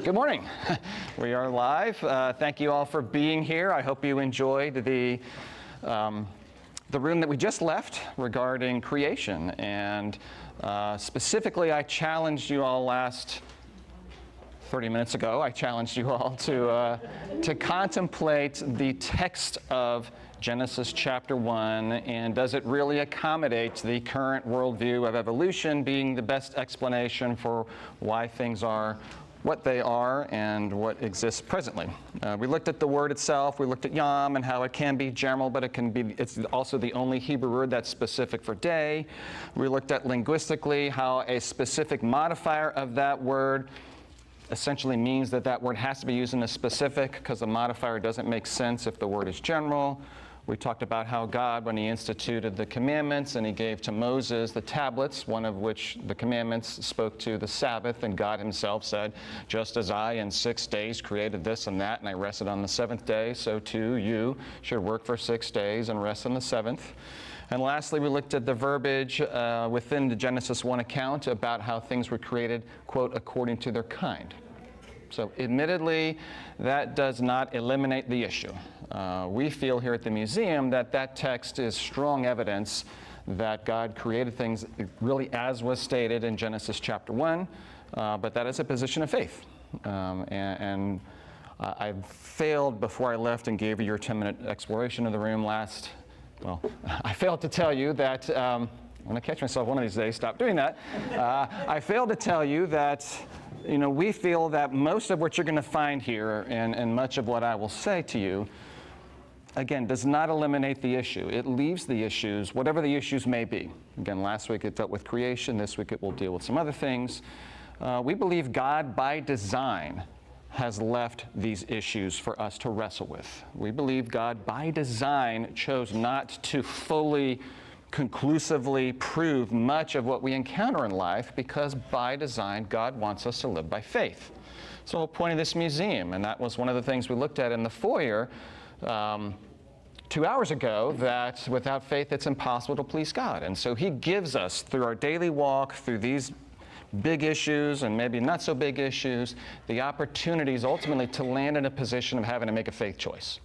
Good morning. We are live. Thank you all for being here. I hope you enjoyed the room that we just left regarding creation. And specifically, I challenged you all 30 minutes ago, I challenged you all to contemplate the text of Genesis chapter 1, and does it really accommodate the current worldview of evolution being the best explanation for why things are what they are and what exists presently. We looked at the word itself, we looked at yom and how it can be general, but it's also the only Hebrew word that's specific for day. We looked at linguistically how a specific modifier of that word essentially means that that word has to be used in a specific, because the modifier doesn't make sense if the word is general. We talked about how God, when he instituted the commandments and he gave to Moses the tablets, one of which the commandments spoke to the Sabbath, and God himself said, just as I in 6 days created this and that, and I rested on the seventh day, so too you should work for 6 days and rest on the seventh. And lastly, we looked at the verbiage within the Genesis 1 account about how things were created, quote, according to their kind. So admittedly, that does not eliminate the issue. We feel here at the museum that that text is strong evidence that God created things really as was stated in Genesis chapter 1, but that is a position of faith. I failed before I left and gave you your 10-minute exploration of the room I failed to tell you that, I'm going to catch myself one of these days, stop doing that. I failed to tell you that we feel that most of what you're going to find here and much of what I will say to you, again, does not eliminate the issue. It leaves the issues, whatever the issues may be. Again, last week it dealt with creation. This week it will deal with some other things. We believe God, by design, has left these issues for us to wrestle with. We believe God, by design, chose not to fully conclusively prove much of what we encounter in life, because by design God wants us to live by faith. It's the whole point of this museum, and that was one of the things we looked at in the foyer 2 hours ago, that without faith it's impossible to please God. And so he gives us, through our daily walk, through these big issues and maybe not so big issues, the opportunities ultimately to land in a position of having to make a faith choice.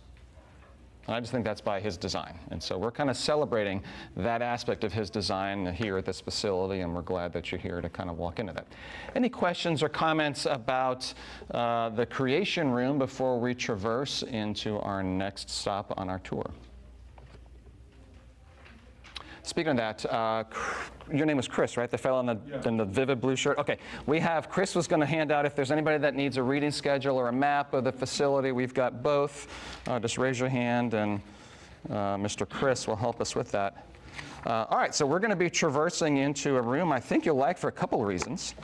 I just think that's by his design. And so we're kind of celebrating that aspect of his design here at this facility, and we're glad that you're here to kind of walk into that. Any questions or comments about the creation room before we traverse into our next stop on our tour? Speaking of that, your name was Chris, right? The fellow in the vivid blue shirt? Okay. Chris was going to hand out, if there's anybody that needs a reading schedule or a map of the facility, we've got both. Just raise your hand, and Mr. Chris will help us with that. All right, so we're going to be traversing into a room I think you'll like for a couple of reasons.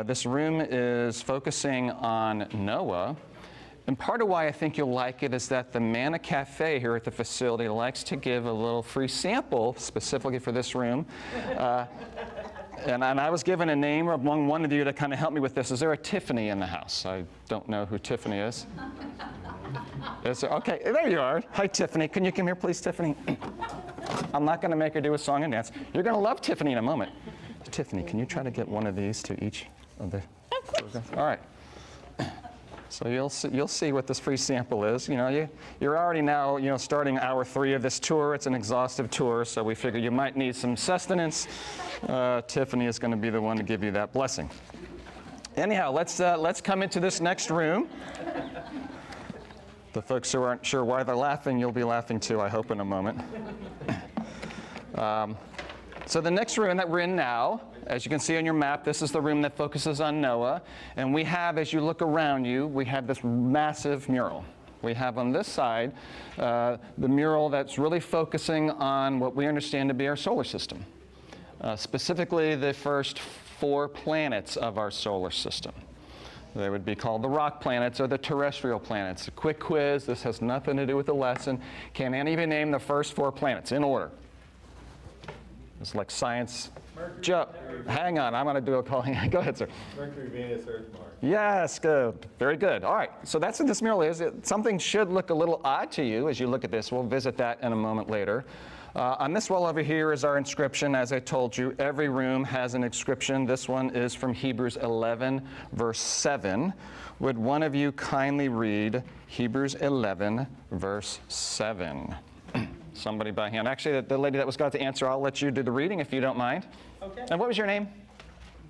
This room is focusing on Noah. And part of why I think you'll like it is that the Manna Cafe here at the facility likes to give a little free sample specifically for this room. And I was given a name among one of you to kind of help me with this. Is there a Tiffany in the house? I don't know who Tiffany is. Is there? Okay, there you are. Hi, Tiffany. Can you come here, please, Tiffany? I'm not going to make her do a song and dance. You're going to love Tiffany in a moment. Tiffany, can you try to get one of these to each of the... Of course. All right. So you'll see what this free sample is. You're already now starting hour 3 of this tour. It's an exhaustive tour, so we figure you might need some sustenance. Tiffany is going to be the one to give you that blessing. Anyhow, let's come into this next room. The folks who aren't sure why they're laughing, you'll be laughing too, I hope, in a moment. So the next room that we're in now, as you can see on your map, this is the room that focuses on Noah. And we have, as you look around you, we have this massive mural. We have on this side the mural that's really focusing on what we understand to be our solar system. Specifically, the first 4 planets of our solar system. They would be called the rock planets or the terrestrial planets. A quick quiz, this has nothing to do with the lesson. Can any of you name the first 4 planets in order? It's like science. Joe, hang on, I'm going to do a call. Go ahead, sir. Mercury, Venus, Earth, Mars. Yes, good. Very good. All right, so that's what this mural is. Something should look a little odd to you as you look at this. We'll visit that in a moment later. On this wall over here is our inscription. As I told you, every room has an inscription. This one is from Hebrews 11, verse 7. Would one of you kindly read Hebrews 11, verse 7? Somebody by hand. Actually, the lady that was going to answer, I'll let you do the reading if you don't mind. Okay. And what was your name?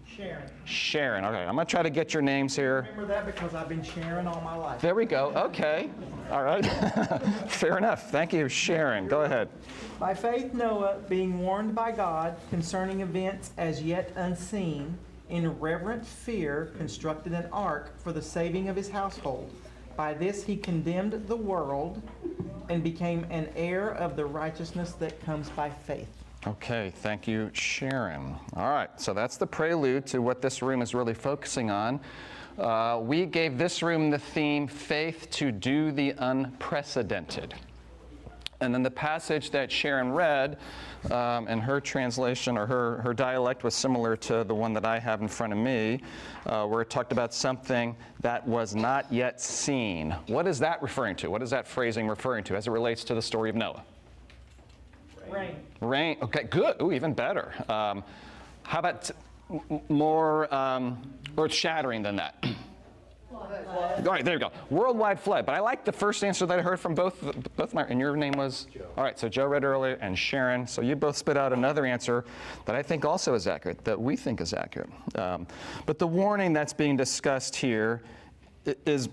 Sharon. Sharon. Okay, I'm going to try to get your names here. Remember that because I've been Sharon all my life. There we go. Okay. All right. Fair enough. Thank you, Sharon. Go ahead. By faith, Noah, being warned by God concerning events as yet unseen, in reverent fear constructed an ark for the saving of his household. By this he condemned the world and became an heir of the righteousness that comes by faith. Okay, thank you, Sharon. All right, so that's the prelude to what this room is really focusing on. We gave this room the theme, Faith to Do the Unprecedented. And then the passage that Sharon read, and her translation or her dialect was similar to the one that I have in front of me, where it talked about something that was not yet seen. What is that referring to? What is that phrasing referring to as it relates to the story of Noah? Rain. Rain. Okay, good. Ooh, even better. How about more earth-shattering than that? All right, there you go. Worldwide flood. But I like the first answer that I heard from both my, and your name was? Joe. All right, so Joe read earlier and Sharon. So you both spit out another answer that I think also is accurate, that we think is accurate. But the warning that's being discussed here is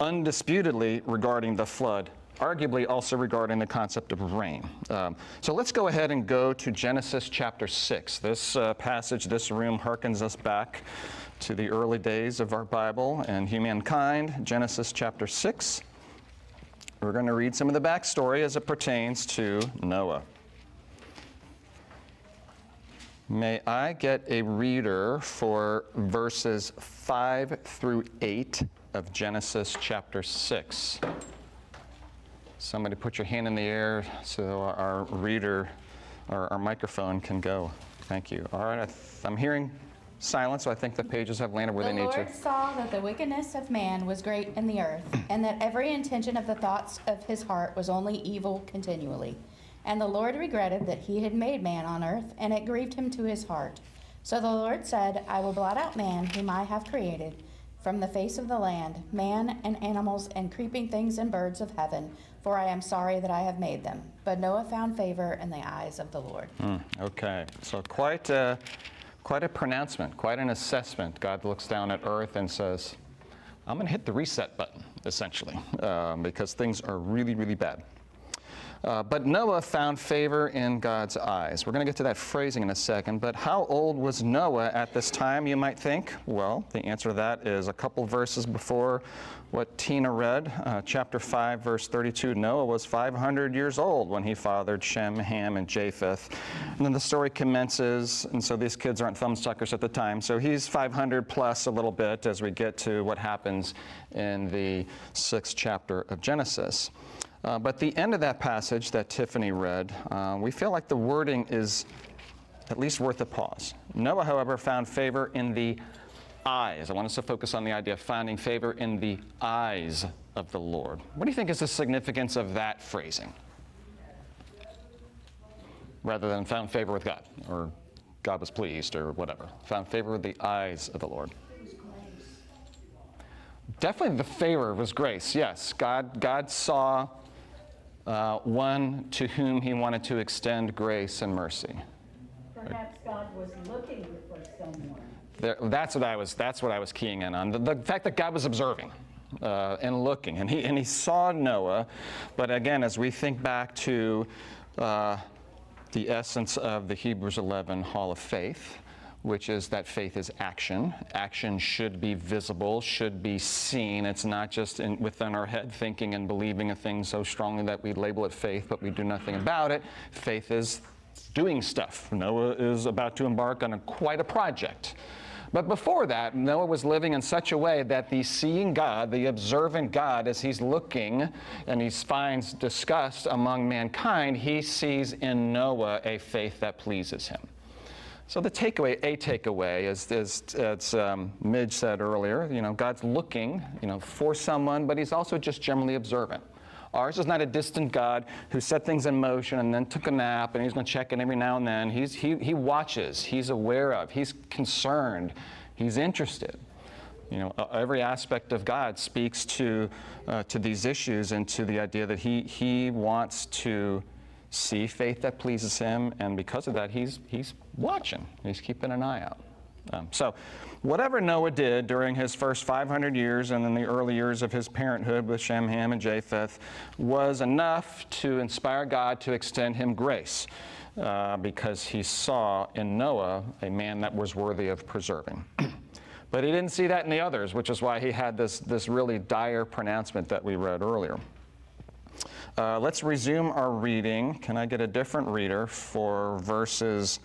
undisputedly regarding the flood, arguably also regarding the concept of rain. So let's go ahead and go to Genesis chapter 6. This passage, this room harkens us back to the early days of our Bible and humankind. Genesis chapter 6. We're going to read some of the backstory as it pertains to Noah. May I get a reader for verses 5 through 8 of Genesis chapter 6? Somebody put your hand in the air so our reader, our microphone can go. Thank you. All right, I'm hearing silence, so I think the pages have landed where they need to. The Lord saw that the wickedness of man was great in the earth, and that every intention of the thoughts of his heart was only evil continually. And the Lord regretted that he had made man on earth, and it grieved him to his heart. So the Lord said, I will blot out man whom I have created from the face of the land, man and animals and creeping things and birds of heaven, for I am sorry that I have made them. But Noah found favor in the eyes of the Lord. Okay, so quite a pronouncement, quite an assessment. God looks down at earth and says, I'm going to hit the reset button, essentially, because things are really, really bad. But Noah found favor in God's eyes. We're going to get to that phrasing in a second, but how old was Noah at this time, you might think? Well, the answer to that is a couple verses before what Tina read, chapter 5, verse 32. Noah was 500 years old when he fathered Shem, Ham, and Japheth. And then the story commences, and so these kids aren't thumbsuckers at the time, so he's 500 plus a little bit as we get to what happens in the 6th chapter of Genesis. But the end of that passage that Tiffany read, we feel like the wording is at least worth a pause. Noah, however, found favor in the eyes. I want us to focus on the idea of finding favor in the eyes of the Lord. What do you think is the significance of that phrasing? Rather than found favor with God, or God was pleased, or whatever. Found favor with the eyes of the Lord. Definitely the favor was grace, yes. God saw one to whom he wanted to extend grace and mercy. Perhaps God was looking for someone. That's what I was keying in on. The fact that God was observing and looking, and he saw Noah. But again, as we think back to the essence of the Hebrews 11 Hall of Faith, which is that faith is action. Action should be visible, should be seen. It's not just within our head thinking and believing a thing so strongly that we label it faith, but we do nothing about it. Faith is doing stuff. Noah is about to embark on quite a project. But before that, Noah was living in such a way that the seeing God, the observant God, as he's looking and he finds disgust among mankind, he sees in Noah a faith that pleases him. So the takeaway is as Midge said earlier, God's looking, for someone, but he's also just generally observant. Ours is not a distant God who set things in motion and then took a nap and he's going to check in every now and then. He watches, he's aware of, he's concerned, he's interested. You know, every aspect of God speaks to these issues and to the idea that he wants to see faith that pleases him, and because of that, he's watching. He's keeping an eye out. So whatever Noah did during his first 500 years and in the early years of his parenthood with Shem, Ham, and Japheth was enough to inspire God to extend him grace because he saw in Noah a man that was worthy of preserving. But he didn't see that in the others, which is why he had this really dire pronouncement that we read earlier. Let's resume our reading. Can I get a different reader for verses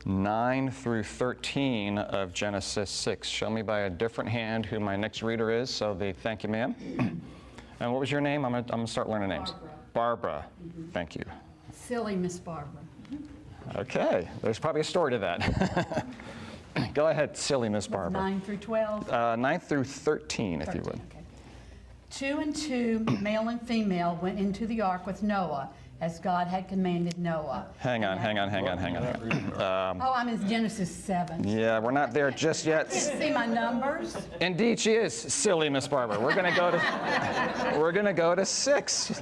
9 through 13 of Genesis 6? Show me by a different hand who my next reader is. Thank you, ma'am. And what was your name? I'm going to start learning names. Barbara. Mm-hmm. Thank you. Silly Miss Barbara. Okay. There's probably a story to that. Go ahead, silly Miss Barbara. 9 through 12? 9 through 13, if you would. Okay. 2 and 2, male and female, went into the ark with Noah, as God had commanded Noah. Hang on. Oh, I'm in Genesis 7. Yeah, we're not there just yet. See my numbers? Indeed, she is silly, Miss Barbara. We're going to go to 6.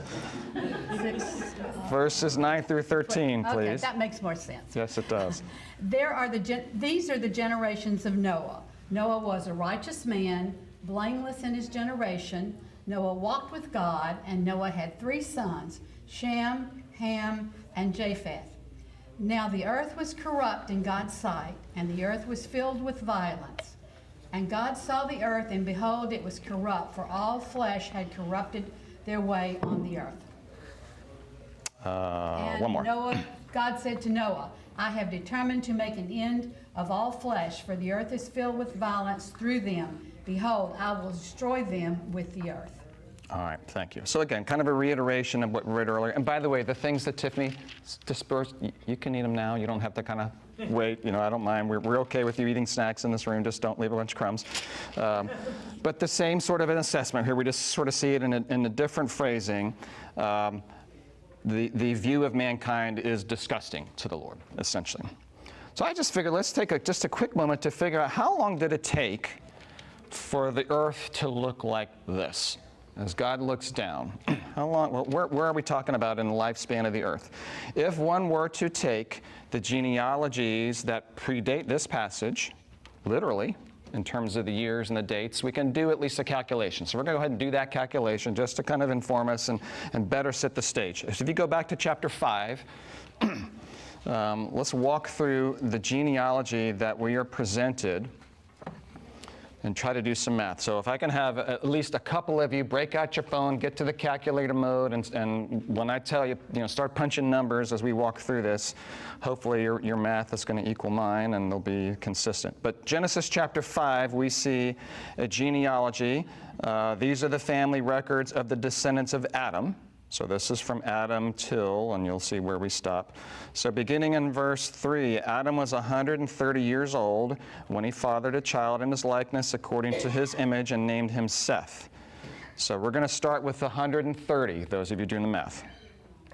6. Verses 9 through 13, please. Okay, that makes more sense. Yes, it does. These are the generations of Noah. Noah was a righteous man, blameless in his generation. Noah walked with God, and Noah had 3 sons, Shem, Ham, and Japheth. Now the earth was corrupt in God's sight, and the earth was filled with violence. And God saw the earth, and behold, it was corrupt, for all flesh had corrupted their way on the earth. One more. God said to Noah, I have determined to make an end of all flesh, for the earth is filled with violence through them. Behold, I will destroy them with the earth. All right, thank you. So again, kind of a reiteration of what we read earlier. And by the way, the things that Tiffany dispersed, you can eat them now. You don't have to kind of wait. You know, I don't mind. We're okay with you eating snacks in this room. Just don't leave a bunch of crumbs. But the same sort of an assessment here. We just sort of see it in a different phrasing. The view of mankind is disgusting to the Lord, essentially. So I just figured let's take just a quick moment to figure out how long did it take for the earth to look like this? As God looks down, how long? Well, where are we talking about in the lifespan of the earth? If one were to take the genealogies that predate this passage, literally, in terms of the years and the dates, we can do at least a calculation. So we're going to go ahead and do that calculation just to kind of inform us and better set the stage. So if you go back to chapter 5, let's walk through the genealogy that we are presented and try to do some math. So if I can have at least a couple of you break out your phone, get to the calculator mode, and when I tell you, start punching numbers as we walk through this, hopefully your math is going to equal mine and they'll be consistent. But Genesis chapter 5, we see a genealogy. These are the family records of the descendants of Adam. So this is from Adam till, and you'll see where we stop. So beginning in verse 3, Adam was 130 years old when he fathered a child in his likeness according to his image and named him Seth. So we're going to start with 130, those of you doing the math.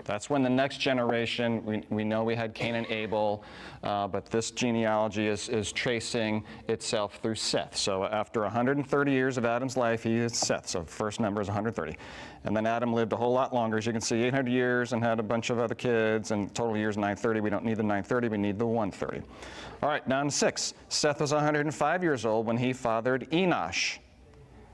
That's when the next generation, we know we had Cain and Abel, but this genealogy is tracing itself through Seth. So after 130 years of Adam's life, he is Seth. So first number is 130. And then Adam lived a whole lot longer. As you can see, 800 years and had a bunch of other kids, and total years 930. We don't need the 930, we need the 130. All right, down to 6. Seth was 105 years old when he fathered Enosh.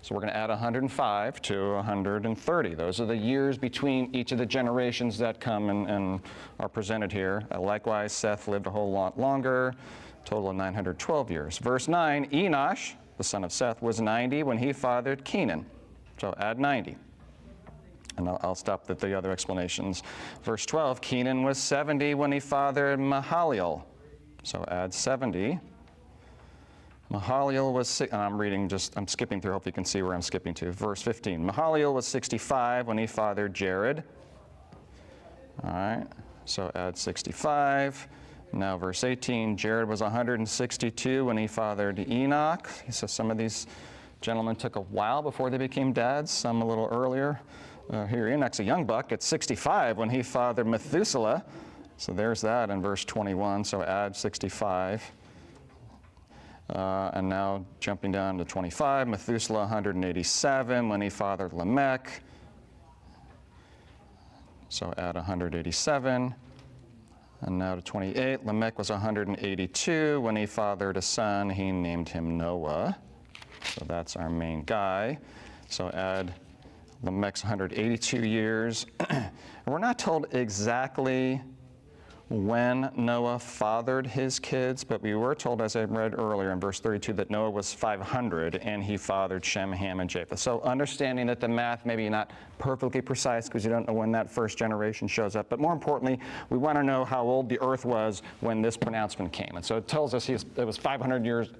So we're going to add 105 to 130. Those are the years between each of the generations that come and are presented here. Likewise, Seth lived a whole lot longer, total of 912 years. Verse 9, Enosh, the son of Seth, was 90 when he fathered Kenan. So add 90. And I'll stop at the other explanations. Verse 12, Kenan was 70 when he fathered Mahalalel. So add 70. Mahalalel was, and I'm skipping through, hope you can see where I'm skipping to. Verse 15, Mahalalel was 65 when he fathered Jared. All right, so add 65. Now verse 18, Jared was 162 when he fathered Enoch. So some of these Gentlemen took a while before they became dads, some a little earlier. Here, Enoch's a young buck at 65 when he fathered Methuselah. So there's that in verse 21, so add 65. And now jumping down to 25, Methuselah 187 when he fathered Lamech. So add 187. And now to 28, Lamech was 182 when he fathered a son. He named him Noah. So that's our main guy. So add Lamech's 182 years. We're not told exactly when Noah fathered his kids, but we were told, as I read earlier in verse 32, that Noah was 500 and he fathered Shem, Ham, and Japheth. So understanding that the math maybe not perfectly precise because you don't know when that first generation shows up, but more importantly, we want to know how old the earth was when this pronouncement came. And so it tells us it was 500 years.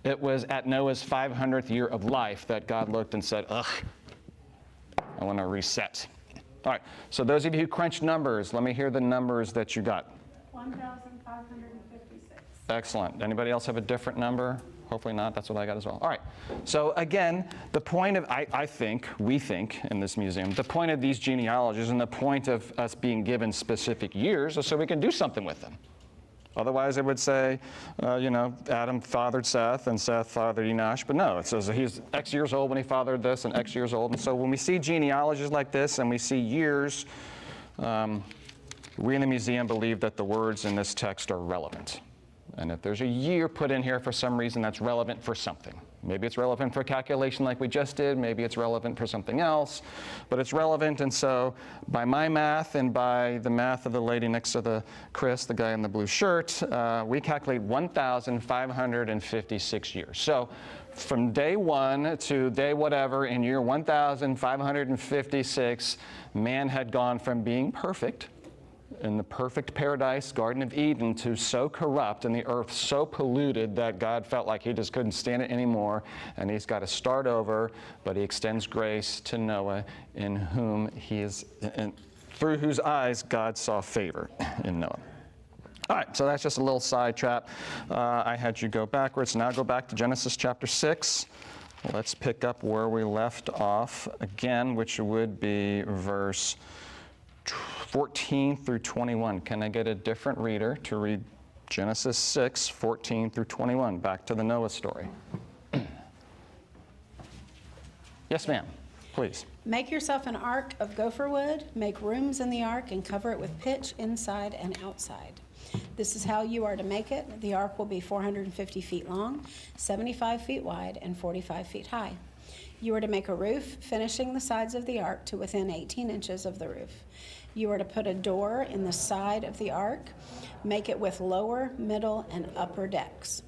It was at Noah's 500th year of life that God looked and said, ugh, I want to reset. All right, so those of you who crunch numbers, let me hear the numbers that you got. 1,556. Excellent. Anybody else have a different number? Hopefully not. That's what I got as well. All right. So again, the point of, we think in this museum, the point of these genealogies and the point of us being given specific years is so we can do something with them. Otherwise, it would say, Adam fathered Seth, and Seth fathered Enosh. But no, it says he's X years old when he fathered this, and X years old. And so when we see genealogies like this, and we see years, we in the museum believe that the words in this text are relevant. And if there's a year put in here for some reason, that's relevant for something. Maybe it's relevant for a calculation like we just did. Maybe it's relevant for something else. But it's relevant, and so by my math and by the math of the lady next to Chris, the guy in the blue shirt, we calculate 1,556 years. So from day one to day whatever in year 1,556, man had gone from being perfect in the perfect paradise, Garden of Eden, to so corrupt and the earth so polluted that God felt like he just couldn't stand it anymore, and he's got to start over, but he extends grace to Noah, in whom through whose eyes God saw favor in Noah. All right, so that's just a little side trap. I had you go backwards. Now go back to Genesis chapter 6. Let's pick up where we left off again, which would be verse 14 through 21. Can I get a different reader to read Genesis 6, 14 through 21, back to the Noah story? Yes, ma'am, please. Make yourself an ark of gopher wood, make rooms in the ark, and cover it with pitch inside and outside. This is how you are to make it. The ark will be 450 feet long, 75 feet wide, and 45 feet high. You are to make a roof, finishing the sides of the ark to within 18 inches of the roof. You are to put a door in the side of the ark. Make it with lower, middle, and upper decks.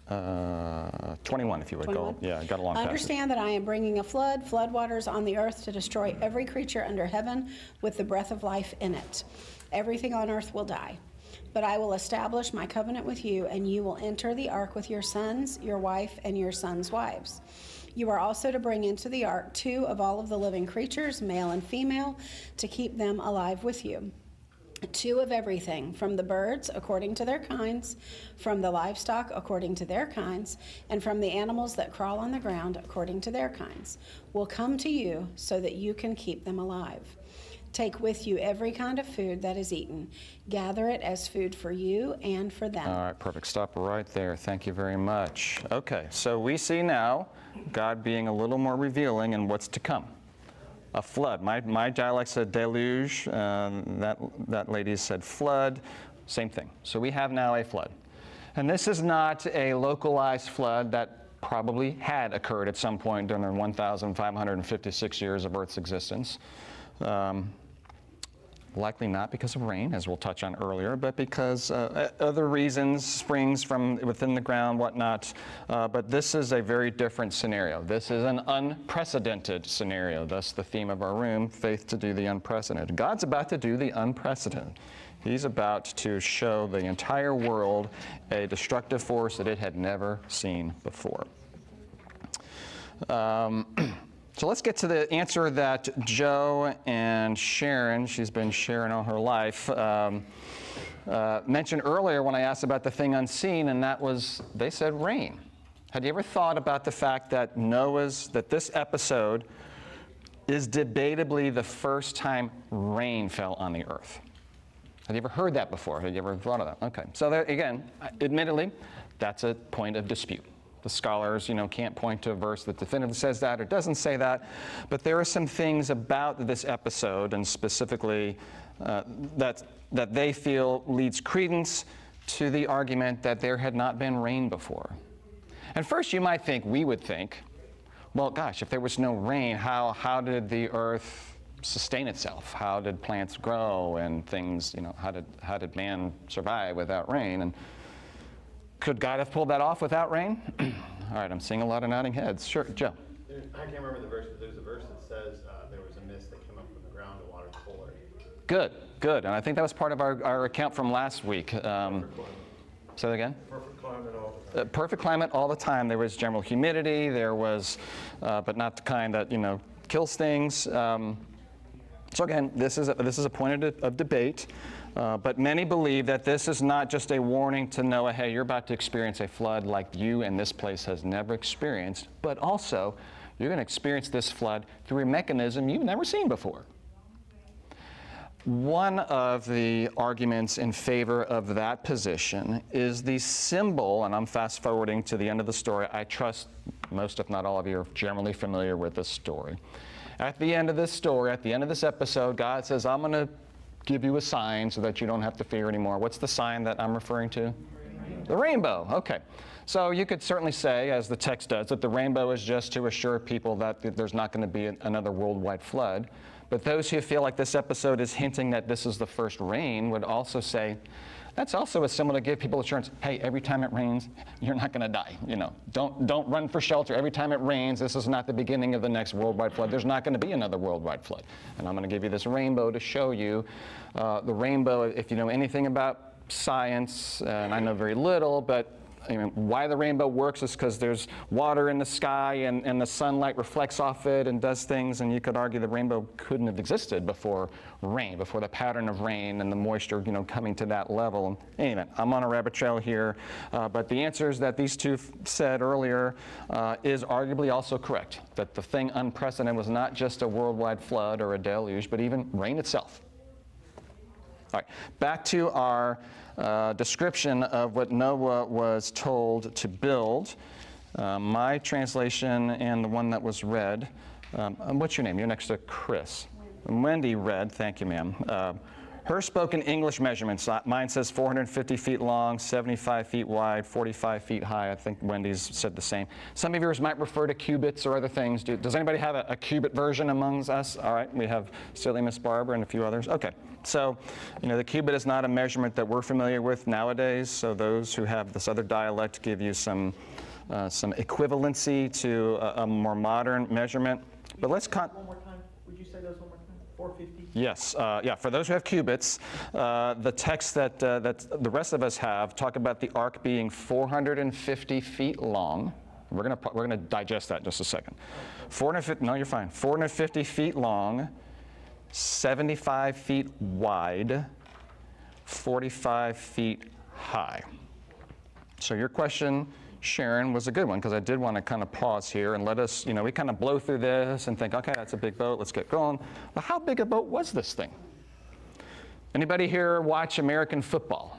21, if you would 21? go. Yeah, I got a long passage. Understand that I am bringing a floodwaters on the earth to destroy every creature under heaven with the breath of life in it. Everything on earth will die. But I will establish my covenant with you, and you will enter the ark with your sons, your wife, and your sons' wives. You are also to bring into the ark 2 of all of the living creatures, male and female, to keep them alive with you. 2 of everything, from the birds according to their kinds, from the livestock according to their kinds, and from the animals that crawl on the ground according to their kinds, will come to you so that you can keep them alive. Take with you every kind of food that is eaten. Gather it as food for you and for them. All right, perfect. Stop right there. Thank you very much. Okay, so we see now God being a little more revealing in what's to come. A flood. My dialect said deluge. That lady said flood. Same thing. So we have now a flood. And this is not a localized flood that probably had occurred at some point during the 1,556 years of Earth's existence. Likely not because of rain, as we'll touch on earlier, but because other reasons, springs from within the ground, whatnot. But this is a very different scenario. This is an unprecedented scenario. Thus the theme of our room, faith to do the unprecedented. God's about to do the unprecedented. He's about to show the entire world a destructive force that it had never seen before. So let's get to the answer that Joe and Sharon, she's been Sharon all her life, mentioned earlier when I asked about the thing unseen, and that was, they said rain. Had you ever thought about the fact that this episode is debatably the first time rain fell on the earth? Have you ever heard that before? Have you ever thought of that? Okay. So there, again, admittedly, that's a point of dispute. The scholars, can't point to a verse that definitively says that or doesn't say that. But there are some things about this episode, and specifically that they feel leads credence to the argument that there had not been rain before. And first we would think, well, gosh, if there was no rain, how did the earth sustain itself? How did plants grow and things, how did man survive without rain? And could God have pulled that off without rain? All right, I'm seeing a lot of nodding heads. Sure, Joe. I can't remember the verse, but there's a verse that says there was a mist that came up from the ground to water the whole earth. Good. And I think that was part of our account from last week. Say that again? Perfect climate all the time. Perfect climate all the time. There was general humidity. There was, but not the kind that, kills things. So again, this is a point of debate, but many believe that this is not just a warning to Noah, hey, you're about to experience a flood like you and this place has never experienced, but also you're going to experience this flood through a mechanism you've never seen before. One of the arguments in favor of that position is the symbol, and I'm fast forwarding to the end of the story. I trust most, if not all of you, are generally familiar with this story. At the end of this story, at the end of this episode, God says, I'm going to give you a sign so that you don't have to fear anymore. What's the sign that I'm referring to? The rainbow. Okay. So you could certainly say, as the text does, that the rainbow is just to assure people that there's not going to be another worldwide flood. But those who feel like this episode is hinting that this is the first rain would also say, that's also a symbol to give people assurance, hey, every time it rains, you're not going to die. Don't run for shelter. Every time it rains, this is not the beginning of the next worldwide flood. There's not going to be another worldwide flood. And I'm going to give you this rainbow to show you. The rainbow, if you know anything about science, and I know very little, but why the rainbow works is because there's water in the sky and the sunlight reflects off it and does things, and you could argue the rainbow couldn't have existed before rain, before the pattern of rain and the moisture, coming to that level. Anyway, I'm on a rabbit trail here, but the answers that these two said earlier is arguably also correct, that the thing unprecedented was not just a worldwide flood or a deluge, but even rain itself. All right, back to our description of what Noah was told to build. My translation and the one that was read. What's your name? You're next to Chris. Wendy read, thank you, ma'am. Her spoken English measurements, mine says 450 feet long, 75 feet wide, 45 feet high. I think Wendy's said the same. Some of yours might refer to cubits or other things. Does anybody have a cubit version amongst us? All right, we have silly Miss Barbara and a few others. Okay, so the cubit is not a measurement that we're familiar with nowadays, so those who have this other dialect give you some equivalency to a more modern measurement. But let's One more time. Would you say those one more time? 450? Yes, yeah, for those who have cubits, the text that the rest of us have talk about the ark being 450 feet long. We're gonna digest that in just a second. 450, no, you're fine. 450 feet long, 75 feet wide, 45 feet high. So your question, Sharon, was a good one, because I did want to kind of pause here and let us, we kind of blow through this and think, okay, that's a big boat, let's get going. But how big a boat was this thing? Anybody here watch American football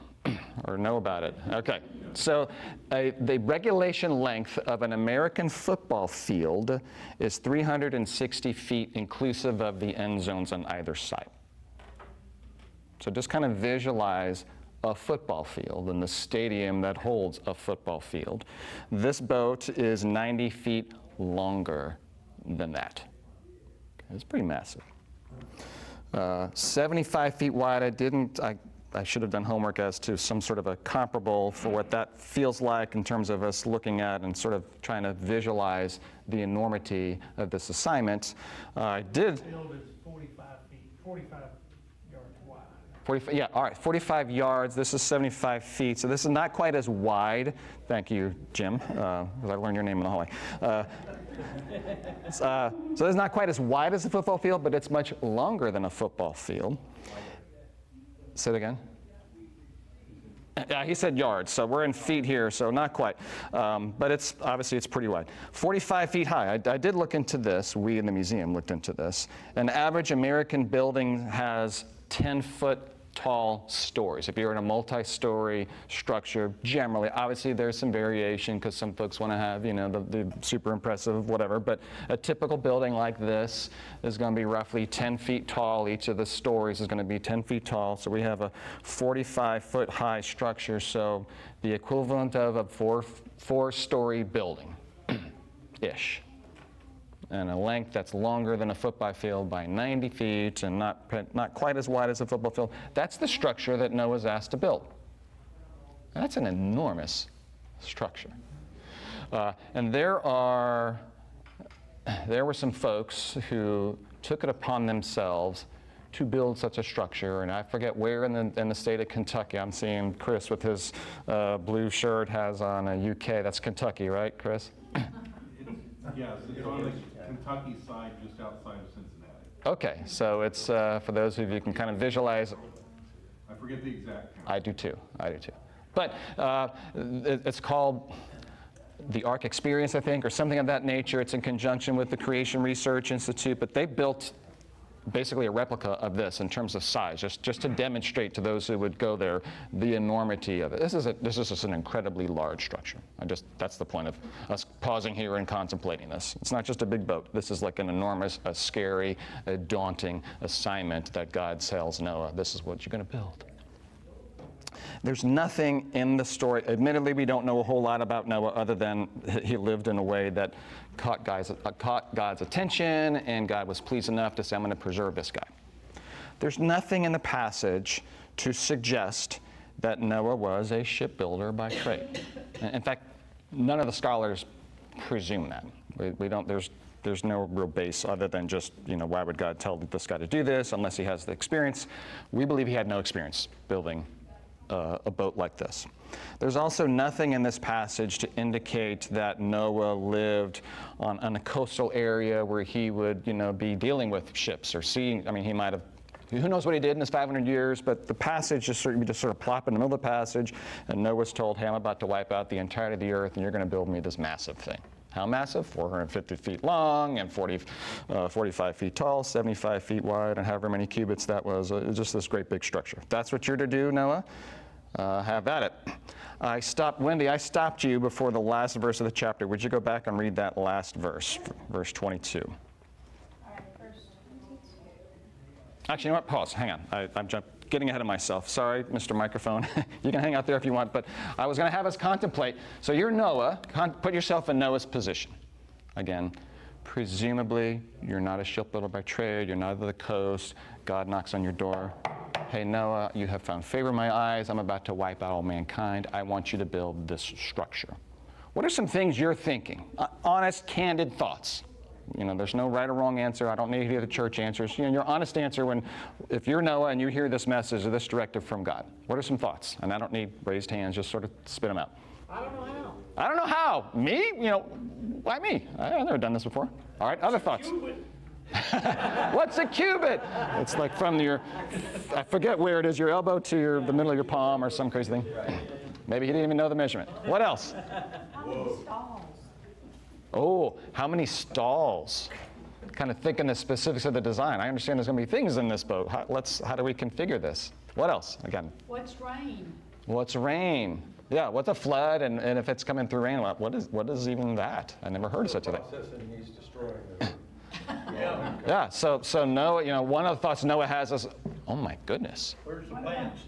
or know about it? Okay, so the regulation length of an American football field is 360 feet inclusive of the end zones on either side. So just kind of visualize a football field and the stadium that holds a football field. This boat is 90 feet longer than that. Okay, it's pretty massive. 75 feet wide. I should have done homework as to some sort of a comparable for what that feels like in terms of us looking at and sort of trying to visualize the enormity of this assignment. I did. The field is 45 feet, 45 yards wide. 45, yeah, all right, 45 yards. This is 75 feet, so this is not quite as wide. Thank you, Jim, because I learned your name in the hallway. So this is not quite as wide as a football field, but it's much longer than a football field. Say it again. He said yards, so we're in feet here, so not quite. But it's obviously it's pretty wide. 45 feet high. I did look into this. We in the museum looked into this. An average American building has 10-foot tall stories. If you're in a multi-story structure, generally, obviously there's some variation because some folks want to have, you know, the super impressive whatever, but a typical building like this is going to be roughly 10 feet tall. Each of the stories is going to be 10 feet tall. So we have a 45-foot high structure, so the equivalent of a four-story building, ish. And a length that's longer than a football field by 90 feet and not quite as wide as a football field. That's the structure that Noah's asked to build. That's an enormous structure. And there were some folks who took it upon themselves to build such a structure, and I forget where in the state of Kentucky. I'm seeing Chris with his blue shirt has on a UK. That's Kentucky, right, Chris? Yes, it's on the Kentucky side, just outside of Cincinnati. Okay, so it's for those of you who can kind of visualize. I forget the exact count. I do too. But it's called the Ark Experience, I think, or something of that nature. It's in conjunction with the Creation Research Institute, but they built basically a replica of this in terms of size, just to demonstrate to those who would go there the enormity of it. This is just an incredibly large structure. That's the point of us pausing here and contemplating this. It's not just a big boat. This is like an enormous, a scary, a daunting assignment that God tells Noah, this is what you're going to build. There's nothing in the story. Admittedly, we don't know a whole lot about Noah other than he lived in a way that caught God's attention, and God was pleased enough to say, I'm going to preserve this guy. There's nothing in the passage to suggest that Noah was a shipbuilder by trade. In fact, none of the scholars presume that. We don't. There's no real base other than just, you know, why would God tell this guy to do this unless he has the experience? We believe he had no experience building a boat like this. There's also nothing in this passage to indicate that Noah lived on a coastal area where he would, you know, be dealing with ships or seeing. I mean, he might have. Who knows what he did in his 500 years? But the passage just sort of plop in the middle of the passage, and Noah's told, "Hey, I'm about to wipe out the entirety of the earth, and you're going to build me this massive thing." How massive? 450 feet long and 45 feet tall, 75 feet wide, and however many cubits that was. Just this great big structure. That's what you're to do, Noah. Have at it. Wendy, I stopped you before the last verse of the chapter. Would you go back and read that last verse, verse 22? All right, verse 22. Actually, you know what? Pause. Hang on. I'm getting ahead of myself. Sorry, Mr. Microphone. You can hang out there if you want, but I was going to have us contemplate. So you're Noah. Put yourself in Noah's position. Again, presumably, you're not a shipbuilder by trade. You're not of the coast. God knocks on your door. Hey, Noah, you have found favor in my eyes. I'm about to wipe out all mankind. I want you to build this structure. What are some things you're thinking? Honest, candid thoughts. You know, there's no right or wrong answer. I don't need to hear the church answers. You know, your honest answer if you're Noah and you hear this message or this directive from God, what are some thoughts? And I don't need raised hands, just sort of spit them out. I don't know how. I don't know how. Me? You know, why me? I've never done this before. All right, other thoughts. What's a cubit? It's like from I forget where it is, your elbow to the middle of your palm or some crazy thing. Maybe he didn't even know the measurement. What else? How many stalls? Oh, how many stalls? Kind of thinking the specifics of the design. I understand there's going to be things in this boat. How do we configure this? What else? Again. What's rain? What's rain? Yeah, what's a flood? And if it's coming through rain, what is even that? I never heard of such a thing. He's destroying the Yeah, so Noah, you know, one of the thoughts Noah has is, oh my goodness. Where's the plants?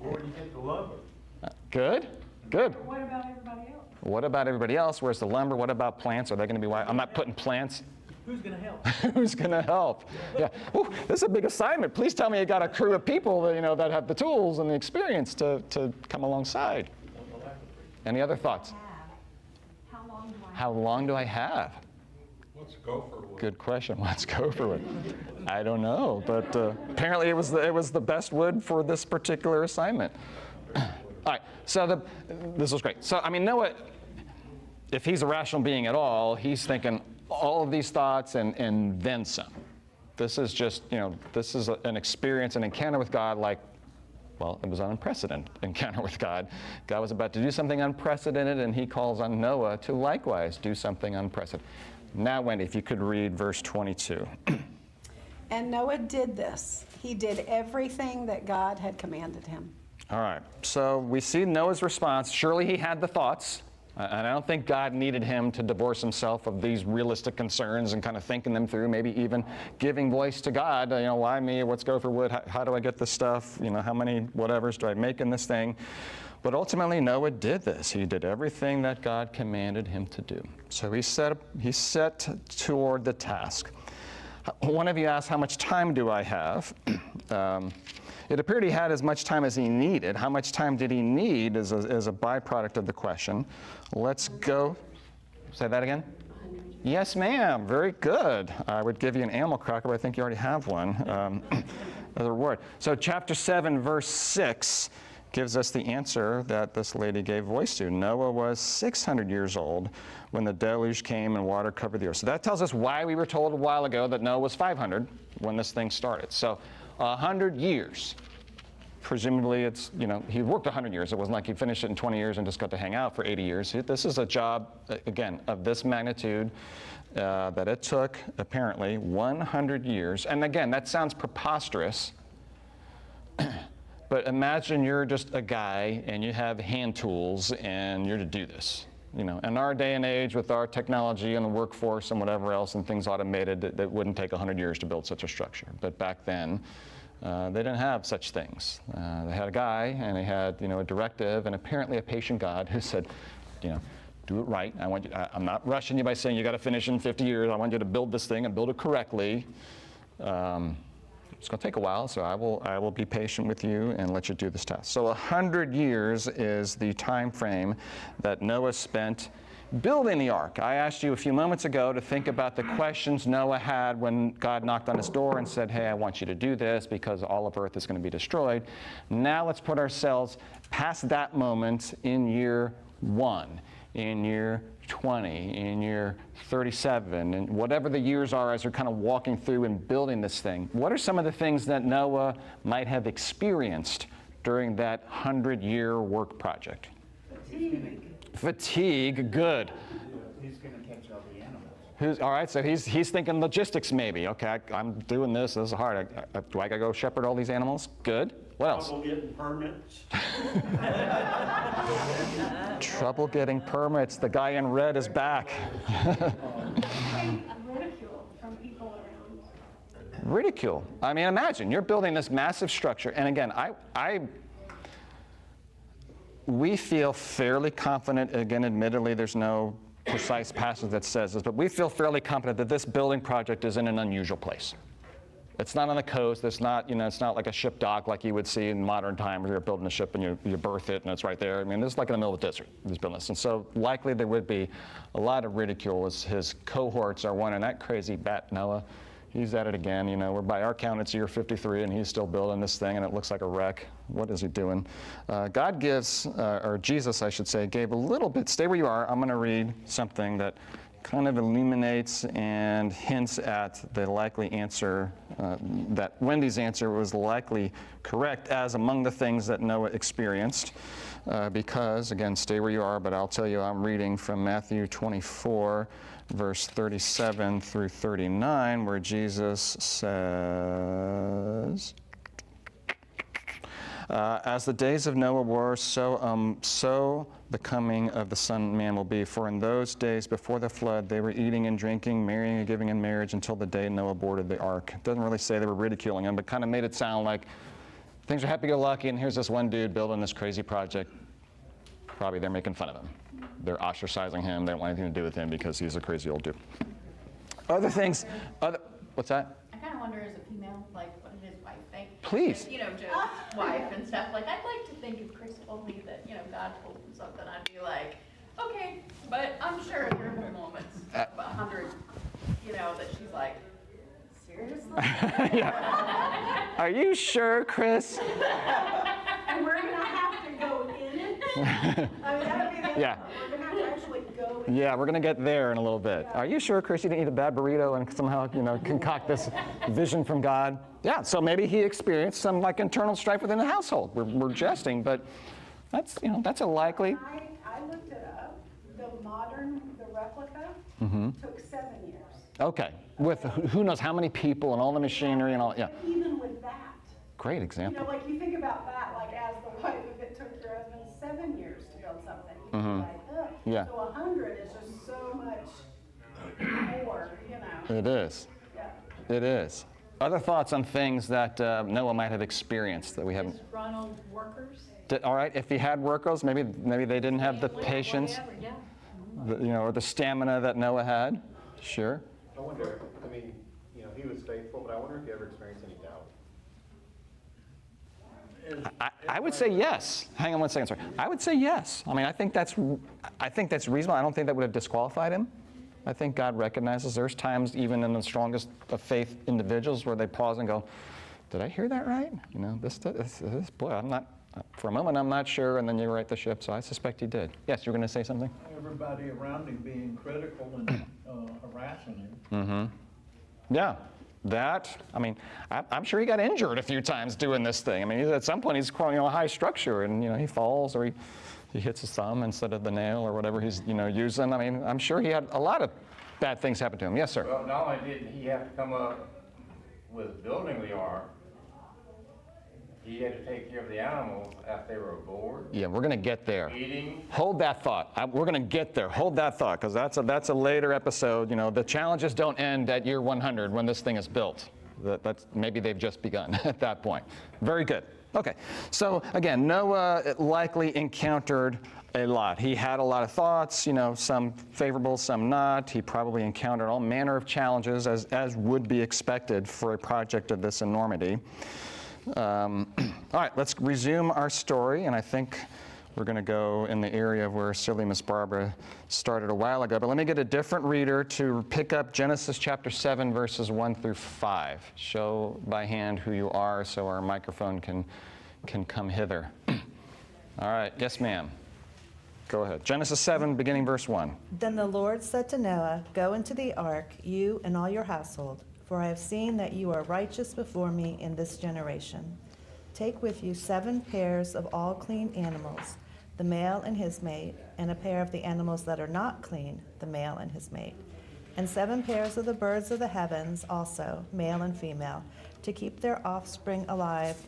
Where do you get the lumber? Good. What about everybody else? What about everybody else? Where's the lumber? What about plants? Are they going to be white? I'm not putting plants. Who's going to help? Who's going to help? Yeah. Ooh, this is a big assignment. Please tell me you got a crew of people that, you know, that have the tools and the experience to come alongside. Any other thoughts? How long do I have? What's gopher wood? Good question. What's gopher wood? I don't know, but apparently it was the best wood for this particular assignment. All right. So this was great. So I mean, Noah, if he's a rational being at all, he's thinking all of these thoughts and then some. This is just, you know, this is an experience, an encounter with God like Well, it was an unprecedented encounter with God. God was about to do something unprecedented, and he calls on Noah to likewise do something unprecedented. Now, Wendy, if you could read verse 22. And Noah did this. He did everything that God had commanded him. All right, so we see Noah's response. Surely he had the thoughts, and I don't think God needed him to divorce himself of these realistic concerns and kind of thinking them through, maybe even giving voice to God. Why me? What's go for wood? How do I get this stuff? How many whatevers do I make in this thing? But ultimately, Noah did this. He did everything that God commanded him to do. So he set toward the task. One of you asked, how much time do I have? It appeared he had as much time as he needed. How much time did he need is a byproduct of the question. Let's go. Say that again? Yes, ma'am. Very good. I would give you an animal cracker, but I think you already have one as a reward. So chapter 7, verse 6 gives us the answer that this lady gave voice to. Noah was 600 years old when the deluge came and water covered the earth. So that tells us why we were told a while ago that Noah was 500 when this thing started. So 100 years. Presumably it's, he worked 100 years. It wasn't like he finished it in 20 years and just got to hang out for 80 years. This is a job, again, of this magnitude that it took, apparently, 100 years. And again, that sounds preposterous. But imagine you're just a guy and you have hand tools and you're to do this. In our day and age with our technology and the workforce and whatever else and things automated, that wouldn't take 100 years to build such a structure. But back then, they didn't have such things. They had a guy and they had, a directive and apparently a patient God who said, do it right. I'm not rushing you by saying you got to finish in 50 years. I want you to build this thing and build it correctly. It's going to take a while, so I will be patient with you and let you do this task. So 100 years is the time frame that Noah spent building the ark. I asked you a few moments ago to think about the questions Noah had when God knocked on his door and said, hey, I want you to do this because all of earth is going to be destroyed. Now let's put ourselves past that moment in year 1, in year 20, in year 37, and whatever the years are as you're kind of walking through and building this thing. What are some of the things that Noah might have experienced during that 100-year work project? Fatigue, good. He's going to catch all the animals. All right, so he's thinking logistics maybe. Okay, I'm doing this is hard. Do I got to go shepherd all these animals? Good. What else? Trouble getting permits. Trouble getting permits. The guy in red is back. Ridicule from people around. Ridicule. I mean, imagine you're building this massive structure, and again, we feel fairly confident. Again, admittedly, there's no precise passage that says this, but we feel fairly confident that this building project is in an unusual place. It's not on the coast. It's not, it's not like a ship dock like you would see in modern times where you're building a ship and you berth it and it's right there. I mean, this is like in the middle of the desert, these buildings. And so likely there would be a lot of ridicule as his cohorts are wondering, that crazy bat Noah, he's at it again. We're by our count, it's year 53 and he's still building this thing and it looks like a wreck. What is he doing? God gives, or Jesus, I should say, gave a little bit. Stay where you are. I'm going to read something that kind of illuminates and hints at the likely answer, that Wendy's answer was likely correct as among the things that Noah experienced. Because, again, stay where you are, but I'll tell you I'm reading from Matthew 24, verse 37 through 39, where Jesus says, as the days of Noah were, so the coming of the Son of Man will be. For in those days before the flood, they were eating and drinking, marrying and giving in marriage until the day Noah boarded the ark. It doesn't really say they were ridiculing him, but kind of made it sound like things are happy-go-lucky, and here's this one dude building this crazy project. Probably they're making fun of him. They're ostracizing him. They don't want anything to do with him because he's a crazy old dude. Other things, what's that? I kind of wonder as a female, what did his wife think? Please. Joe's wife and stuff. I'd like to think if Chris told me that, God told him something, I'd be like, okay, but I'm sure there are moments, 100, that she's like, seriously? Yeah. Are you sure, Chris? And we're going to have to go in it. I mean, that would be the Yeah. We're going to have to actually go Yeah, we're going to get there in a little bit. Are you sure, Chris, you didn't eat a bad burrito and somehow, concoct this vision from God? Yeah, so maybe he experienced some like internal strife within the household. We're jesting, but that's a likely. I looked it up. The replica took 7 years. Okay, with who knows how many people and all the machinery and all, yeah. But even with that, Great example. like you think about that, like as the wife, if it took your husband 7 years to build something, you'd be like, ugh. Yeah. So 100 is just so much more, It is. Yeah. It is. Other thoughts on things that Noah might have experienced that we haven't? Ronald workers? All right, if he had workers, maybe they didn't have the patience, or the stamina that Noah had. Sure. I wonder, he was faithful, but I wonder if you ever experienced any doubt. I would say yes. Hang on one second, sorry. I would say yes. I think that's reasonable. I don't think that would have disqualified him. I think God recognizes there's times even in the strongest of faith individuals where they pause and go, did I hear that right? This boy, I'm not, for a moment I'm not sure, and then you right the ship, so I suspect he did. Yes, you were going to say something? Everybody around him being critical and harassing him. Mm-hmm. Yeah. I'm sure he got injured a few times doing this thing. At some point he's crawling, a high structure, and he falls or he hits his thumb instead of the nail or whatever he's using. I'm sure he had a lot of bad things happen to him. Yes, sir. Well, not only did he have to come up with building the ark, he had to take care of the animals after they were aboard. Yeah, we're going to get there. Eating. Hold that thought. We're going to get there. Hold that thought, because that's a later episode. The challenges don't end at year 100 when this thing is built. Maybe they've just begun at that point. Very good. Okay. So again, Noah likely encountered a lot. He had a lot of thoughts, some favorable, some not. He probably encountered all manner of challenges as would be expected for a project of this enormity. All right, let's resume our story, and I think we're going to go in the area where silly Miss Barbara started a while ago. But let me get a different reader to pick up Genesis chapter 7, verses 1 through 5. Show by hand who you are so our microphone can come hither. All right, yes, ma'am. Go ahead. Genesis 7, beginning verse 1. Then the Lord said to Noah, "Go into the ark, you and all your household, for I have seen that you are righteous before me in this generation. Take with you 7 pairs of all clean animals, the male and his mate, and a pair of the animals that are not clean, the male and his mate, and 7 pairs of the birds of the heavens also, male and female, to keep their offspring alive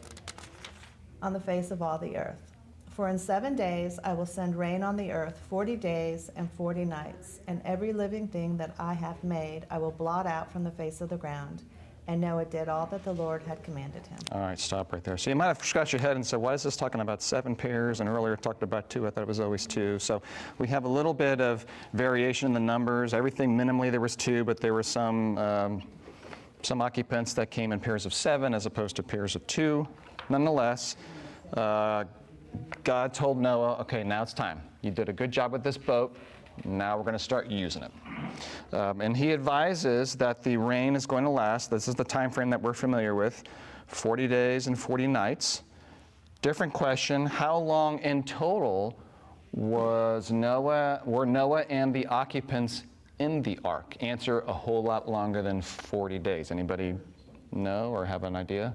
on the face of all the earth. For in 7 days I will send rain on the earth 40 days and 40 nights, and every living thing that I have made I will blot out from the face of the ground." And Noah did all that the Lord had commanded him. All right, stop right there. So you might have scratched your head and said, why is this talking about 7 pairs? And earlier it talked about 2. I thought it was always 2. So we have a little bit of variation in the numbers. Everything minimally there was 2, but there were some occupants that came in pairs of 7 as opposed to pairs of 2. Nonetheless, God told Noah, okay, now it's time. You did a good job with this boat. Now we're going to start using it. And he advises that the rain is going to last. This is the time frame that we're familiar with, 40 days and 40 nights. Different question, how long in total were Noah and the occupants in the ark? Answer, a whole lot longer than 40 days. Anybody know or have an idea?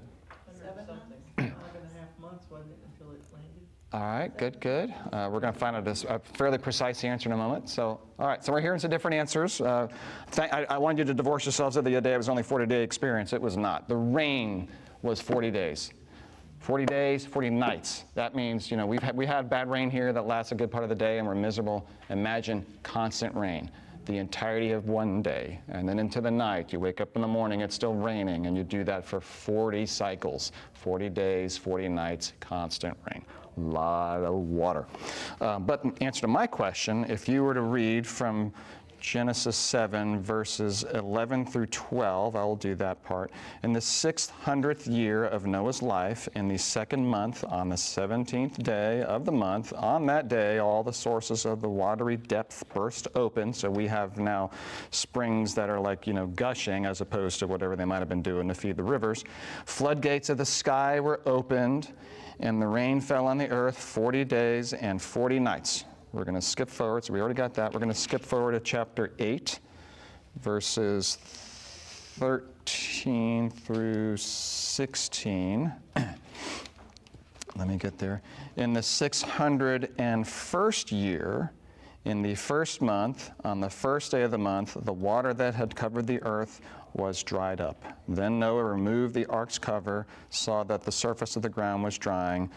5.5 months, wasn't it, until it landed? All right, good. We're going to find out a fairly precise answer in a moment. So, all right, so we're hearing some different answers. I wanted you to divorce yourselves of the day it was only a 40-day experience. It was not. The rain was 40 days. 40 days, 40 nights. That means, we had bad rain here that lasts a good part of the day and we're miserable. Imagine constant rain the entirety of one day, and then into the night. You wake up in the morning, it's still raining, and you do that for 40 cycles, 40 days, 40 nights, constant rain. A lot of water. But in answer to my question, if you were to read from Genesis 7, verses 11 through 12, I will do that part. In the 600th year of Noah's life, in the 2nd month, on the 17th day of the month, on that day, all the sources of the watery depth burst open. So we have now springs that are like, gushing as opposed to whatever they might have been doing to feed the rivers. Floodgates of the sky were opened, and the rain fell on the earth 40 days and 40 nights. We're going to skip forward. So we already got that. We're going to skip forward to chapter 8, verses 13 through 16. Let me get there. In the 601st year, in the first month, on the first day of the month, the water that had covered the earth was dried up. Then Noah removed the ark's cover, saw that the surface of the ground was drying.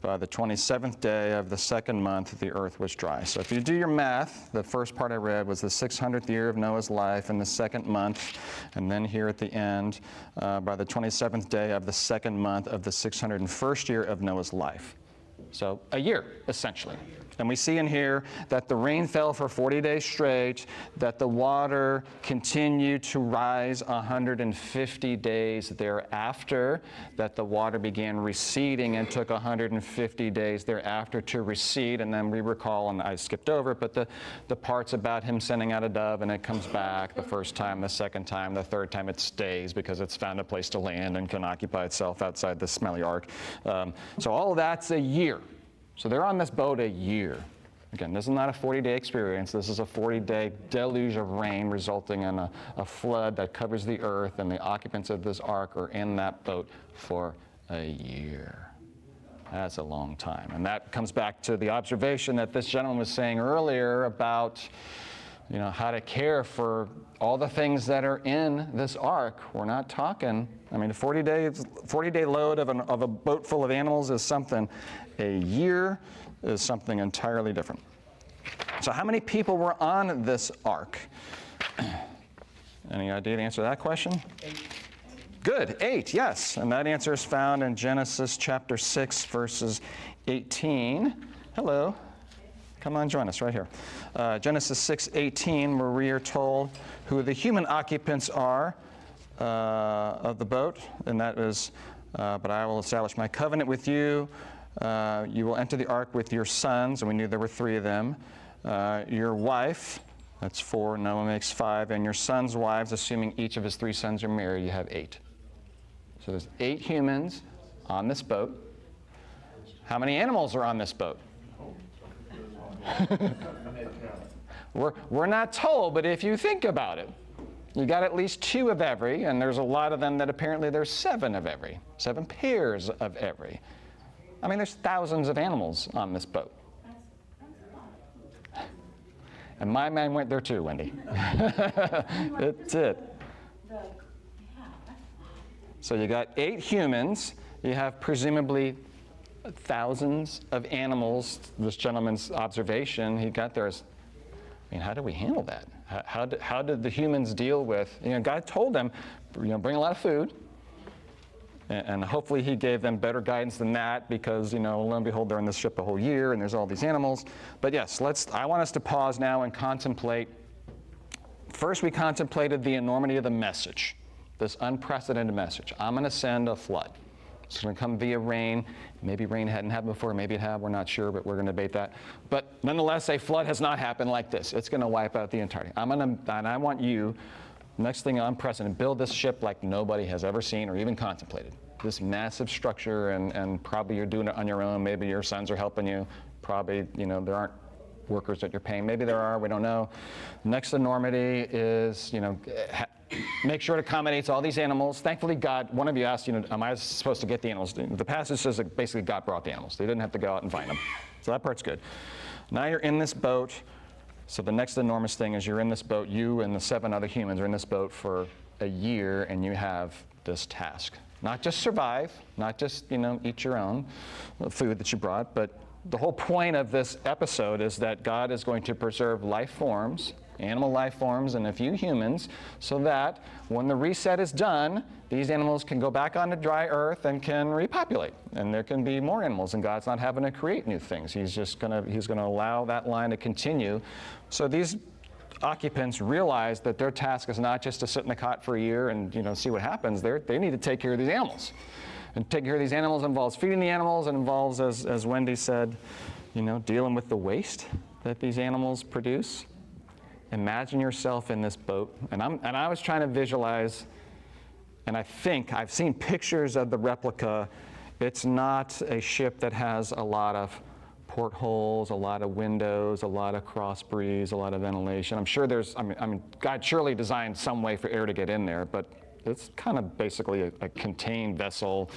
By the 27th day of the second month, the earth was dry. So if you do your math, the first part I read was the 600th year of Noah's life in the second month. And then here at the end, by the 27th day of the second month of the 601st year of Noah's life. So a year, essentially. And we see in here that the rain fell for 40 days straight, that the water continued to rise 150 days thereafter, that the water began receding and took 150 days thereafter to recede. And then we recall, and I skipped over it, but the parts about him sending out a dove and it comes back the first time, the second time, the third time it stays because it's found a place to land and can occupy itself outside the smelly ark. So all of that's a year. So they're on this boat a year. Again, this is not a 40-day experience. This is a 40-day deluge of rain resulting in a flood that covers the earth, and the occupants of this ark are in that boat for a year. That's a long time. And that comes back to the observation that this gentleman was saying earlier about, you know, how to care for all the things that are in this ark. We're not talking, I mean, a 40-day load of a boat full of animals is something. A year is something entirely different. So how many people were on this ark? Any idea the answer to that question? 8. Good, 8, yes. And that answer is found in Genesis chapter 6, verses 18. Hello. Come on, join us right here. Genesis 6:18, where we are told who the human occupants are of the boat, and that is, but I will establish my covenant with you. You will enter the ark with your sons, and we knew there were 3 of them. Your wife, that's 4, Noah makes 5, and your sons' wives, assuming each of his 3 sons are married, you have 8. So there's 8 humans on this boat. How many animals are on this boat? We're not told, but if you think about it, you got at least 2 of every, and there's a lot of them that apparently there's 7 of every, 7 pairs of every. I mean, there's thousands of animals on this boat. And my man went there too, Wendy. That's it. So you got 8 humans. You have presumably thousands of animals. This gentleman's observation, he got there as, I mean, how do we handle that? How did the humans deal with, you know, God told them, you know, bring a lot of food. And hopefully he gave them better guidance than that because, you know, lo and behold, they're in this ship a whole year and there's all these animals. But yes, I want us to pause now and contemplate. First, we contemplated the enormity of the message, this unprecedented message. I'm going to send a flood. It's going to come via rain. Maybe rain hadn't happened before, maybe it had, we're not sure, but we're going to debate that. But nonetheless, a flood has not happened like this. It's going to wipe out the entirety. And I want you, next thing unprecedented, build this ship like nobody has ever seen or even contemplated. This massive structure, and probably you're doing it on your own. Maybe your sons are helping you. Probably, you know, there aren't workers that you're paying. Maybe there are, we don't know. Next enormity is, you know, make sure it accommodates all these animals. Thankfully, God, one of you asked, you know, am I supposed to get the animals? The passage says that basically God brought the animals. They didn't have to go out and find them. So that part's good. Now you're in this boat. So the next enormous thing is you're in this boat. You and the 7 other humans are in this boat for a year, and you have this task. Not just survive, not just, you know, eat your own food that you brought, but the whole point of this episode is that God is going to preserve life forms, animal life forms, and a few humans, so that when the reset is done, these animals can go back onto dry earth and can repopulate, and there can be more animals, and God's not having to create new things. He's going to allow that line to continue. So these occupants realize that their task is not just to sit in the cot for a year and, you know, see what happens. They need to take care of these animals. And taking care of these animals involves feeding the animals. It involves, as Wendy said, you know, dealing with the waste that these animals produce. Imagine yourself in this boat. And I was trying to visualize, and I think I've seen pictures of the replica. It's not a ship that has a lot of portholes, a lot of windows, a lot of cross breeze, a lot of ventilation. I'm sure there's, I mean, God surely designed some way for air to get in there, but it's kind of basically a contained vessel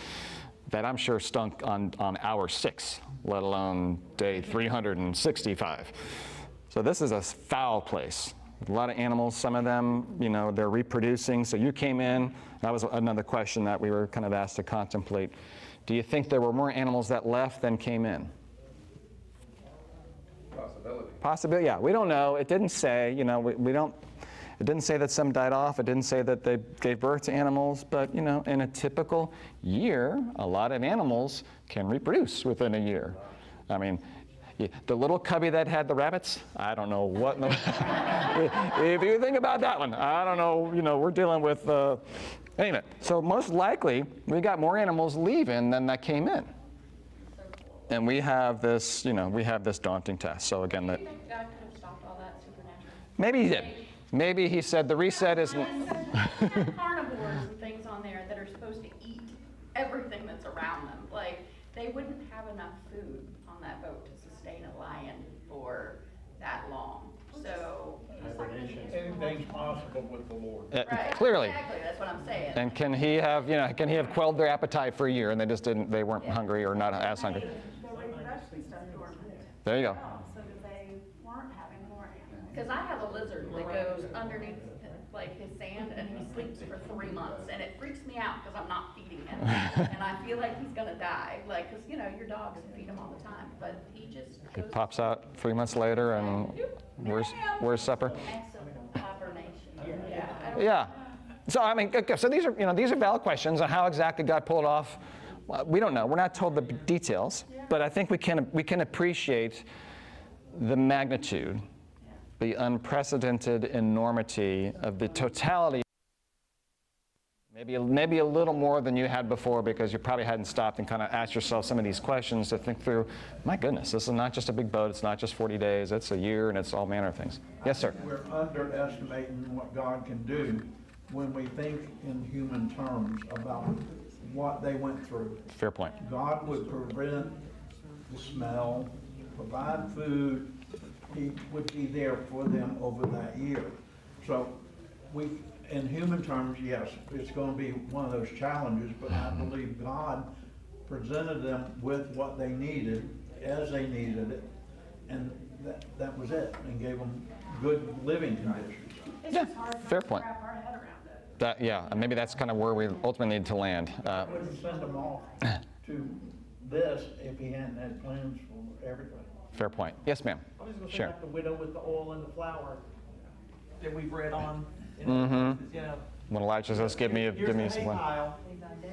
that I'm sure stunk on hour 6, let alone day 365. So this is a foul place. A lot of animals, some of them, you know, they're reproducing. So you came in, that was another question that we were kind of asked to contemplate. Do you think there were more animals that left than came in? Possibility, yeah. We don't know. It didn't say, you know, we don't, it didn't say that some died off. It didn't say that they gave birth to animals. But, you know, in a typical year, a lot of animals can reproduce within a year. I mean, the little cubby that had the rabbits, I don't know what. If you think about that one, I don't know, you know, we're dealing with, anyway. So most likely, we got more animals leaving than that came in. And we have this, you know, we have this daunting task. So again, that. Do you think God could have stopped all that supernaturally? Maybe he did. Maybe he said the reset isn't. Carnivores and things on there that are supposed to eat everything that's around them. Like, they wouldn't have enough food on that boat to sustain a lion for that long. So, Anything's possible with the Lord. right, Clearly. Exactly, that's what I'm saying. And can he have, you know, can he have quelled their appetite for a year and they just didn't, they weren't hungry or not as hungry? The reproduction stuff dormant. There you go. So that they weren't having more animals. Because I have a lizard that goes underneath like his sand and he sleeps for 3 months and it freaks me out because I'm not feeding him and I feel like he's gonna die, like, because you know your dogs feed him all the time, but he just He goes pops out 3 months later and where's supper? hibernation. Yeah. Yeah. So I mean, okay, so these are, you know, these are valid questions on how exactly God pulled it off. We don't know. We're not told the details, but I think we can appreciate the magnitude, the unprecedented enormity of the totality. Maybe a little more than you had before because you probably hadn't stopped and kind of asked yourself some of these questions to think through, my goodness, this is not just a big boat, it's not just 40 days, it's a year, and it's all manner of things. Yes, sir? We're underestimating what God can do when we think in human terms about what they went through. Fair point. God would prevent the smell, provide food. He would be there for them over that year. So we, in human terms, yes, it's going to be one of those challenges, but I believe God presented them with what they needed as they needed it, and that was it, and gave them good living conditions. It's Yeah, just hard for fair us to point. wrap our head around it. That, yeah, and maybe that's kind of where we ultimately need to land. I wouldn't send them off to this if he hadn't had plans for everything. Fair point. Yes, ma'am. I was going to say Sure. like the widow with the oil and the flour that we've read on. Mm-hmm. You know, When Elijah says, give me here's the some hay one. pile,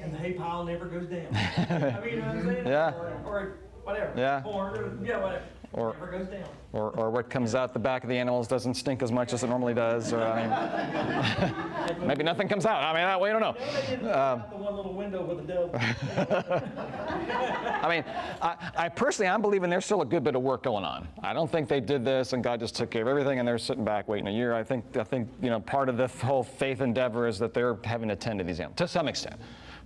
and the hay pile never goes down. I mean, you know what I'm saying? Yeah. Or whatever. Yeah. Or, yeah, whatever. Or- never goes down. Or what comes out the back of the animals doesn't stink as much as it normally does. Or, I mean, maybe nothing comes out. I mean, we don't know. They didn't out the one little window with the dove. I mean, I personally, I'm believing there's still a good bit of work going on. I don't think they did this and God just took care of everything and they're sitting back waiting a year. I think you know, part of the whole faith endeavor is that they're having to tend to these animals to some extent.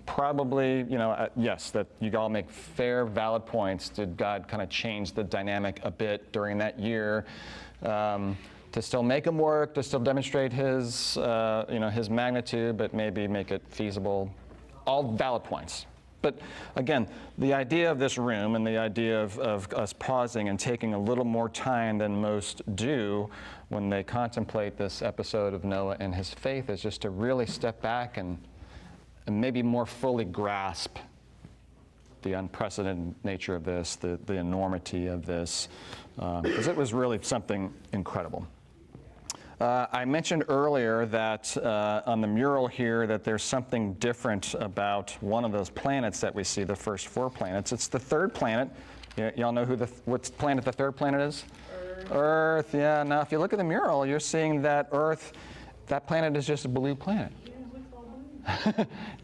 Probably, you know, yes, that you all make fair, valid points. Did God kind of change the dynamic a bit during that year to still make them work, to still demonstrate his, you know, his magnitude, but maybe make it feasible? All valid points. But again, the idea of this room and the idea of us pausing and taking a little more time than most do when they contemplate this episode of Noah and his faith is just to really step back and maybe more fully grasp the unprecedented nature of this, the enormity of this, because it was really something incredible. I mentioned earlier that on the mural here that there's something different about one of those planets that we see, the first 4 planets. It's the third planet. Y'all know what planet the third planet is? Earth, yeah. Now, if you look at the mural, you're seeing that Earth, that planet is just a blue planet.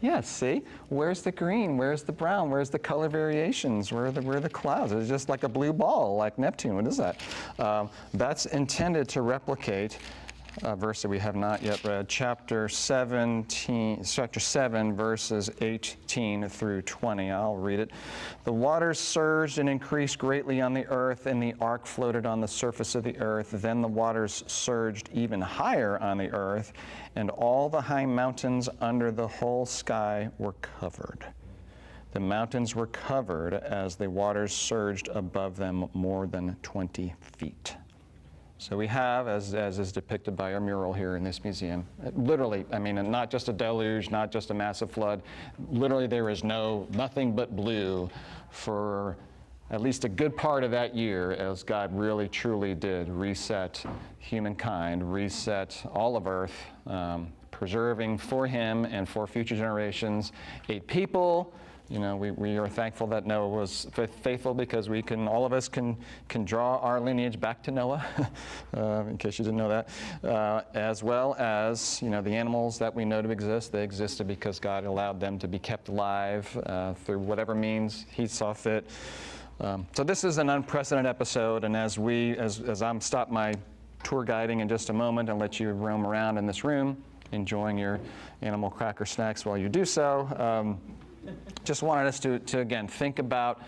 Yes, see? Where's the green? Where's the brown? Where's the color variations? Where are the clouds? It's just like a blue ball, like Neptune. What is that? That's intended to replicate verse that we have not yet read, chapter 7, verses 18 through 20. I'll read it. The waters surged and increased greatly on the earth, and the ark floated on the surface of the earth. Then the waters surged even higher on the earth, and all the high mountains under the whole sky were covered. The mountains were covered as the waters surged above them more than 20 feet. So we have, as is depicted by our mural here in this museum, literally, I mean, not just a deluge, not just a massive flood. Literally, there is nothing but blue for at least a good part of that year, as God really, truly did reset humankind, reset all of Earth, preserving for Him and for future generations a people. You know, we are thankful that Noah was faithful, because all of us can draw our lineage back to Noah, in case you didn't know that, as well as, you know, the animals that we know to exist. They existed because God allowed them to be kept alive through whatever means He saw fit. So this is an unprecedented episode, and as I'm stop my tour guiding in just a moment and let you roam around in this room, enjoying your animal cracker snacks while you do so. Just wanted us to again, think about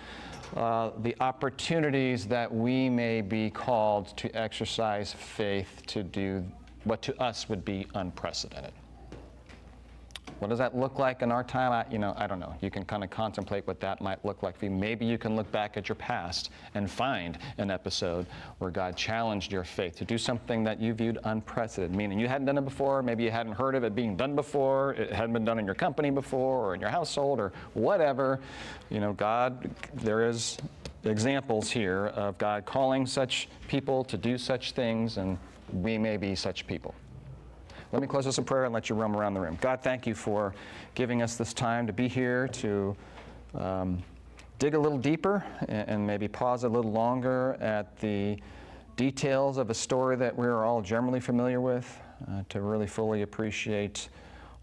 the opportunities that we may be called to exercise faith to do what to us would be unprecedented. What does that look like in our time? I don't know. You can kind of contemplate what that might look like for you. Maybe you can look back at your past and find an episode where God challenged your faith to do something that you viewed unprecedented, meaning you hadn't done it before, maybe you hadn't heard of it being done before, it hadn't been done in your company before or in your household or whatever. You know, there is examples here of God calling such people to do such things, and we may be such people. Let me close this in prayer and let you roam around the room. God, thank you for giving us this time to be here, to dig a little deeper and maybe pause a little longer at the details of a story that we're all generally familiar with, to really fully appreciate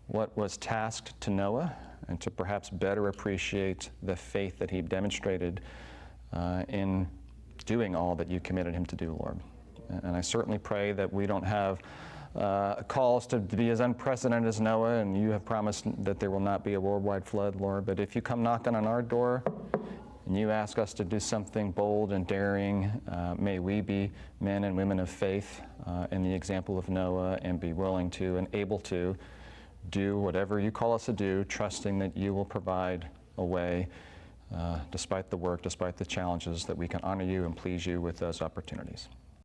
what was tasked to Noah, and to perhaps better appreciate the faith that he demonstrated in doing all that you committed him to do, Lord. And I certainly pray that we don't have calls to be as unprecedented as Noah, and you have promised that there will not be a worldwide flood, Lord. But if you come knocking on our door and you ask us to do something bold and daring, may we be men and women of faith in the example of Noah, and be willing to and able to do whatever you call us to do, trusting that you will provide a way, despite the work, despite the challenges, that we can honor you and please you with those opportunities.